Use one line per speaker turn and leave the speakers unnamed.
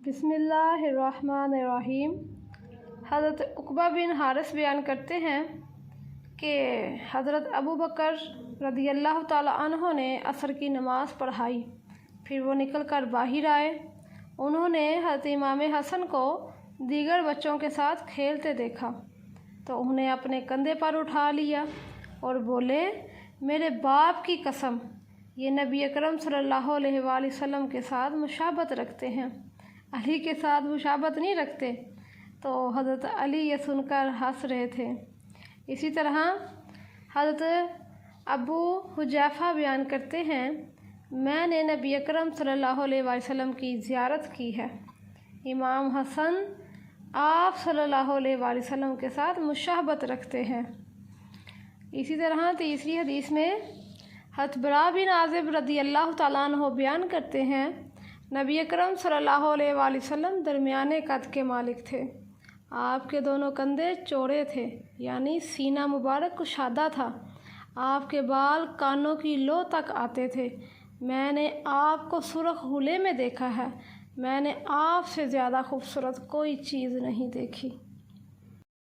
بسم اللہ الرحمن الرحیم۔ حضرت عقبہ بن حارث بیان کرتے ہیں کہ حضرت ابو بکر رضی اللہ تعالیٰ عنہ نے عصر کی نماز پڑھائی، پھر وہ نکل کر باہر آئے۔ انہوں نے حضرت امام حسن کو دیگر بچوں کے ساتھ کھیلتے دیکھا تو انہیں اپنے کندھے پر اٹھا لیا اور بولے، میرے باپ کی قسم، یہ نبی اکرم صلی اللہ علیہ وآلہ وسلم کے ساتھ مشابہت رکھتے ہیں، علی کے ساتھ مشابہت نہیں رکھتے۔ تو حضرت علی یہ سن کر ہنس رہے تھے۔ اسی طرح حضرت ابو حذیفہ بیان کرتے ہیں، میں نے نبی اکرم صلی اللہ علیہ وآلہ وسلم کی زیارت کی ہے۔ امام حسن آپ صلی اللہ علیہ وآلہ وسلم کے ساتھ مشابہت رکھتے ہیں۔ اسی طرح تیسری حدیث میں حضرت براء بن عازب رضی اللہ تعالیٰ عنہ بیان کرتے ہیں، نبی اکرم صلی اللہ علیہ وآلہ وسلم درمیانے قد کے مالک تھے۔ آپ کے دونوں کندھے چوڑے تھے، یعنی سینہ مبارک کشادہ تھا۔ آپ کے بال کانوں کی لو تک آتے تھے۔ میں نے آپ کو سرخ حلے میں دیکھا ہے۔ میں نے آپ سے زیادہ خوبصورت کوئی چیز نہیں دیکھی۔